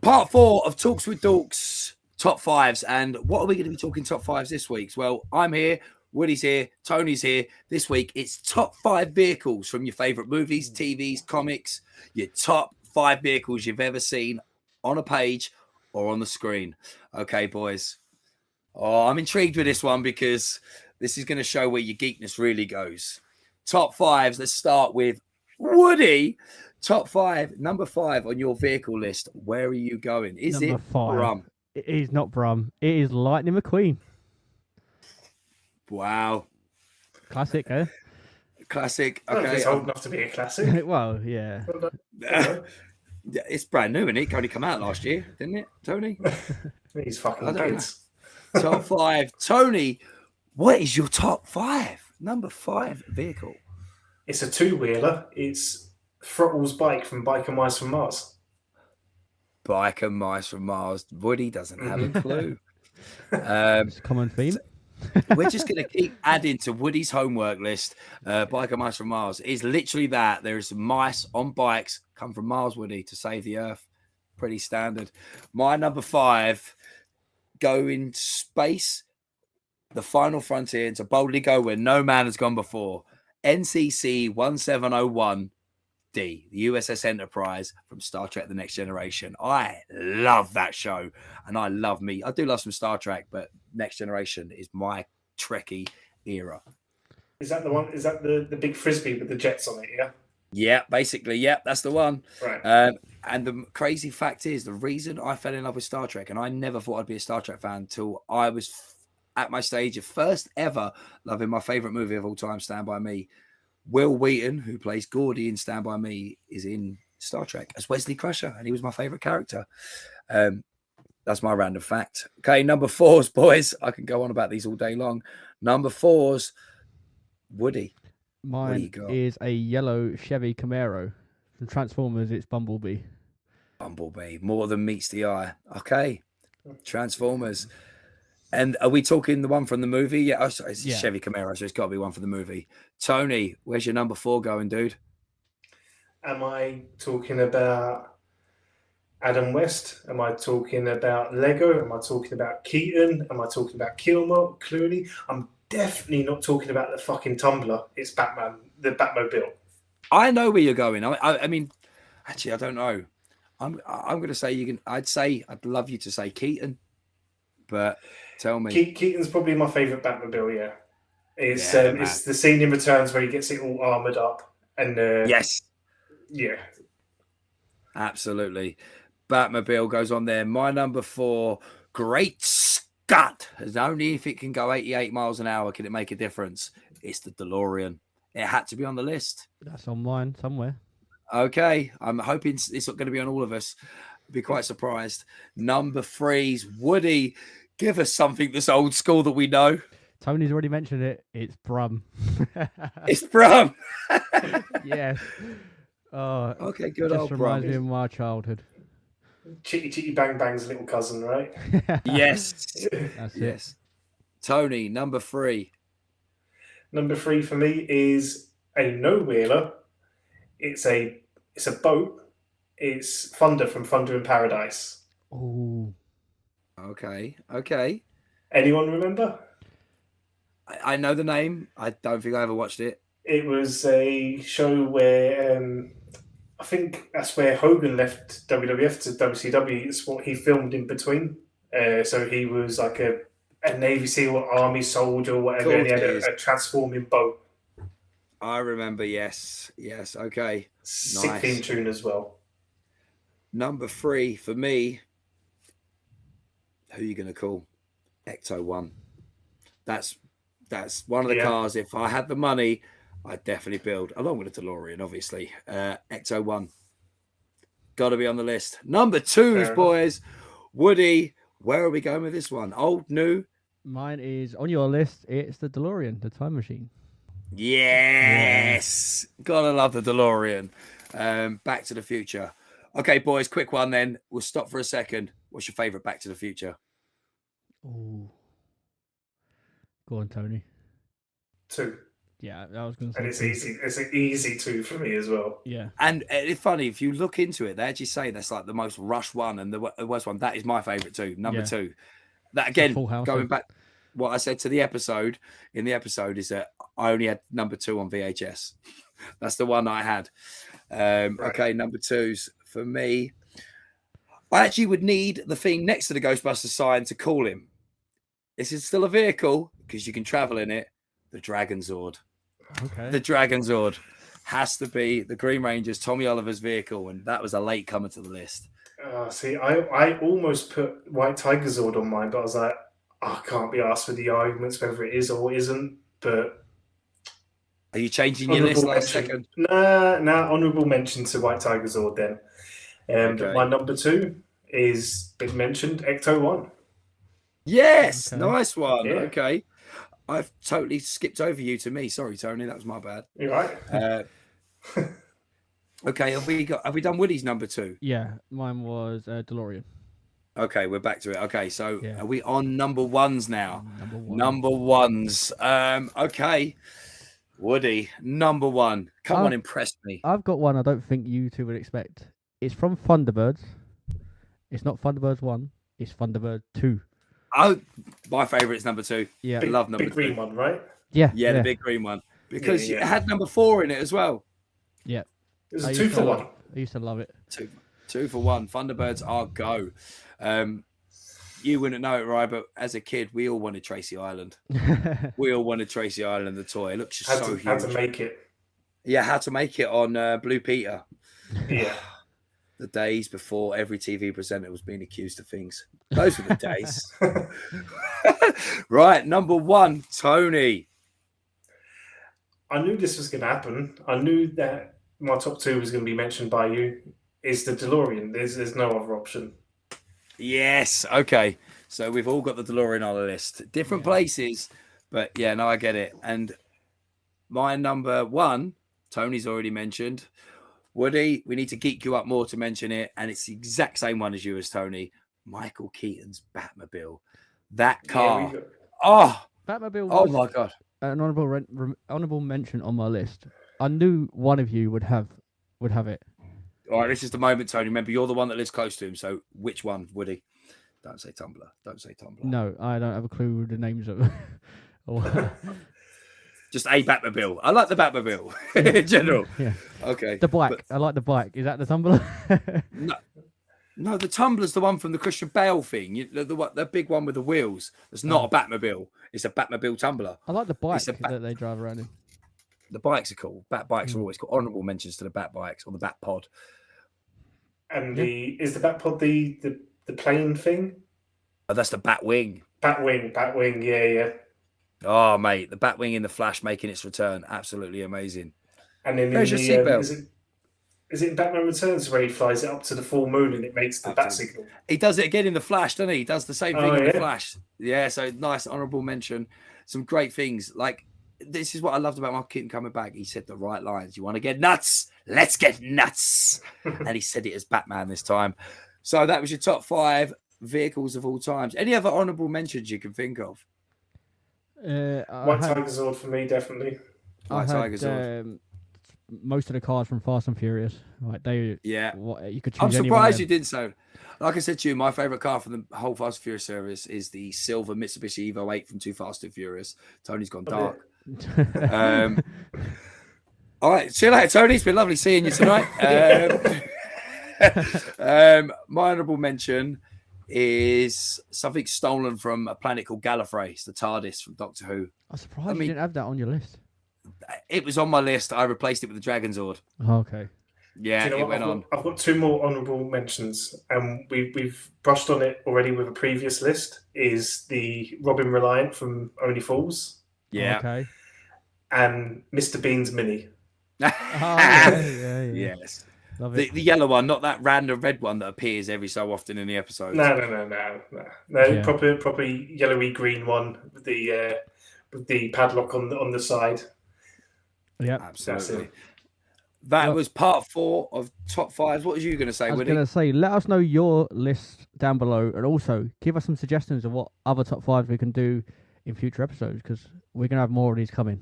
Part 4 of Talks with Dorks, top fives. And what are we going to be talking top fives this week? Well, I'm here, Woody's here, Tony's here. This week, it's top 5 vehicles from your favorite movies, TVs, comics, your top 5 vehicles you've ever seen on a page or on the screen. Okay, boys. Oh, I'm intrigued with this one because this is going to show where your geekness really goes. Top 5s. Let's start with Woody. Top 5, number 5 on your vehicle list. Where are you going? Is Number it 5. Brum? It is not Brum. It is Lightning McQueen. Wow. Classic, eh? Classic. I don't know if Okay. it's old enough to be a classic. Well, yeah. It's brand new, and it only come out last year, didn't it, Tony? These fucking kids. Top 5. Tony, what is your top 5? Number 5 vehicle. It's a two-wheeler. It's Throttle's bike from Biker Mice from Mars. Biker Mice from Mars. Woody doesn't have a clue. It's a common theme. We're just going to keep adding to Woody's homework list. Biker Mice from Mars is literally that. There's mice on bikes come from Mars, Woody, to save the Earth. Pretty standard. My number 5, go in space, the final frontier, and to boldly go where no man has gone before. NCC 1701D, the USS Enterprise from Star Trek The Next Generation. I love that show, and I do love some Star Trek, but Next Generation is my Trekkie era. Is that the one? Is that the big frisbee with the jets on it? Yeah. Yeah, basically, yeah, that's the one. Right. And the crazy fact is, the reason I fell in love with Star Trek, and I never thought I'd be a Star Trek fan until I was at my stage of first ever loving my favorite movie of all time, Stand By Me. Will Wheaton, who plays Gordy in Stand By Me, is in Star Trek as Wesley Crusher, and he was my favorite character. That's my random fact. Okay, number 4s, boys. I can go on about these all day long. Number 4s, Woody. Mine is a yellow Chevy Camaro. From Transformers, it's Bumblebee. Bumblebee, more than meets the eye. Okay, Transformers. And are we talking the one from the movie? Yeah, oh, sorry, it's Chevy Camaro, so it's got to be one from the movie. Tony, where's your number 4 going, dude? Am I talking about Adam West? Am I talking about Lego? Am I talking about Keaton? Am I talking about Kilmer, Clooney? I'm definitely not talking about the fucking tumbler. It's Batman, the Batmobile. I know where you're going. I mean, actually, I don't know. I'm going to say you can. I'd love you to say Keaton, but tell me. Keaton's probably my favourite Batmobile. Yeah, it's the scene in Returns where he gets it all armoured up and yes, yeah, absolutely. Batmobile goes on there. My number 4, Great Scott, as only if it can go 88 miles an hour can it make a difference. It's the DeLorean. It had to be on the list. That's on mine somewhere. Okay, I'm hoping it's not going to be on all of us. I'd be quite surprised. Number 3's Woody. Give us something that's old school that we know. Tony's already mentioned it. It's Brum. It's Brum. Yes. Oh, okay, good just old reminds Brum. me of my childhood. Chitty Chitty Bang Bang's little cousin, right? Yes. That's yes. it. Tony, number 3. Number 3 for me is a no-wheeler. It's a boat. It's Thunder from Thunder in Paradise. Oh. Okay. Anyone remember? I know the name. I don't think I ever watched it. It was a show where I think that's where Hogan left WWF to WCW. It's what he filmed in between. So he was like a Navy SEAL or Army soldier or whatever, and he had a transforming boat. I remember, yes, okay. Sick Nice. theme tune as well. Number 3 for me, who are you going to call? Ecto 1. That's one of the cars, if I had the money, I'd definitely build, along with a DeLorean, obviously. Ecto 1. Got to be on the list. Number 2s, boys. Woody, where are we going with this one? Old, new? Mine is on your list. It's the DeLorean, the time machine. Yes. Gotta love the DeLorean. Back to the Future. Okay, boys, quick one then. We'll stop for a second. What's your favorite Back to the Future? Oh. Go on, Tony. 2. Yeah, I was going to say. And it's two. easy. It's an easy 2 for me as well. Yeah. And it's funny, if you look into it, they actually say that's like the most rushed one and the worst one. That is my favourite too, number Yeah. 2. That It's a again, full house going of- back, what I said to the episode is that I only had number 2 on VHS. That's the one I had. Okay, number 2s for me. I actually would need the thing next to the Ghostbusters sign to call him. This is still a vehicle because you can travel in it. The Dragon Zord. Okay. The Dragon Zord has to be the Green Ranger's Tommy Oliver's vehicle, and that was a late comer to the list. See, I almost put White Tiger Zord on mine, but I was like, I can't be asked with the arguments whether it is or isn't. But Are you changing your list last second? Nah, honourable mention to White Tiger Zord then. But my number 2 is been mentioned, Ecto 1. Yes, Okay. nice one. Yeah. Okay. I've totally skipped over you to me. Sorry, Tony, that was my bad. You're right. Okay, have we done Woody's number 2? Yeah, mine was DeLorean. Okay, we're back to it. Okay, so Yeah. are we on number 1s now? Number 1. Number 1s. Okay. Woody, number 1. Come on, impress me. I've got one I don't think you two would expect. It's from Thunderbirds. It's not Thunderbirds 1. It's Thunderbird 2. Oh, my favourite is number 2. Yeah. I love number big 2. green one, right? Yeah. Yeah, the big green one. Because it had number 4 in it as well. Yeah. It was a 2 for 1. I used to love it. Two for 1. Thunderbirds are go. You wouldn't know it, right? But as a kid, we all wanted Tracy Island. We all wanted Tracy Island, the toy. It looks just so huge. How to make it. Yeah, how to make it on Blue Peter. Yeah. The days before every TV presenter was being accused of things. Those were the days. Right, number 1, Tony. I knew this was going to happen. I knew that my top 2 was going to be mentioned by you. Is the DeLorean. There's no other option. Yes. Okay. So we've all got the DeLorean on the list. Different places, but yeah, no, I get it. And my number 1, Tony's already mentioned. Woody, we need to geek you up more to mention it, and it's the exact same one as you as Tony. Michael Keaton's Batmobile. That car. Yeah, Batmobile. Oh my god. An honorable mention on my list. I knew one of you would have it. All right, this is the moment, Tony. Remember, you're the one that lives close to him. So, which one, Woody? Don't say Tumblr. Don't say Tumblr. No, I don't have a clue the names of. Just a Batmobile. I like the Batmobile in general. Yeah. Okay. The bike. I like the bike. Is that the Tumblr? No, the Tumblr's the one from the Christian Bale thing. The big one with the wheels. It's not a Batmobile. It's a Batmobile Tumbler. I like the bike that they drive around in. The bikes are cool. Bat bikes are always cool. Honourable mentions to the Bat bikes or the Bat Pod. And is the Batpod the plane thing? Oh, that's the Batwing. Batwing. Yeah. Oh, mate, the Batwing in the Flash making its return. Absolutely amazing. And then There's your seatbelt. Is it in Batman Returns where he flies it up to the full moon and it makes the bat signal? He does it again in the Flash, doesn't he? He does the same thing in yeah? the Flash. Yeah, so nice honourable mention. Some great things. Like, this is what I loved about Michael Keaton coming back. He said the right lines. You want to get nuts? Let's get nuts. And he said it as Batman this time. So that was your top 5 vehicles of all times. Any other honourable mentions you can think of? White Tiger Zord for me, definitely. White Tiger Zord. Most of the cars from Fast and Furious, right? You could choose. I'm surprised you didn't say. Like I said to you, my favourite car from the whole Fast and Furious series is the silver Mitsubishi Evo 8 from Too Fast and Furious. Tony's gone dark. All right, see you later, Tony. It's been lovely seeing you tonight. My honourable mention is something stolen from a planet called Gallifrey. It's the TARDIS from Doctor Who. I'm surprised you didn't have that on your list. It was on my list. I replaced it with the Dragon Zord. Oh, okay. Yeah, it went on. I've got 2 more honourable mentions, and we've brushed on it already with a previous list. Is the Robin Reliant from Only Fools? Yeah. Okay. And Mr. Bean's Mini. Yeah. Yes. Love it. The yellow one, not that random red one that appears every so often in the episodes. No. Yeah. Proper yellowy green one with the padlock on the side. Yeah, absolutely. That was part 4 of top 5. What was you going to say, I was Woody? going to say, let us know your list down below, and also give us some suggestions of what other top 5s we can do in future episodes, because we're going to have more of these coming.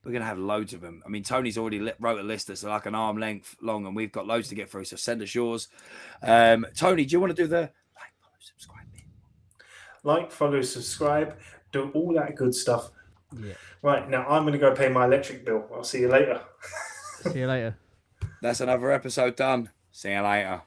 we're going to have loads of them. I mean, Tony's already wrote a list that's like an arm length long, and we've got loads to get through. So send us yours. Tony, do you want to do the like, follow, subscribe bit? Like, follow, subscribe, do all that good stuff. Yeah. Right, now I'm going to go pay my electric bill. I'll see you later. See you later. That's another episode done. See you later.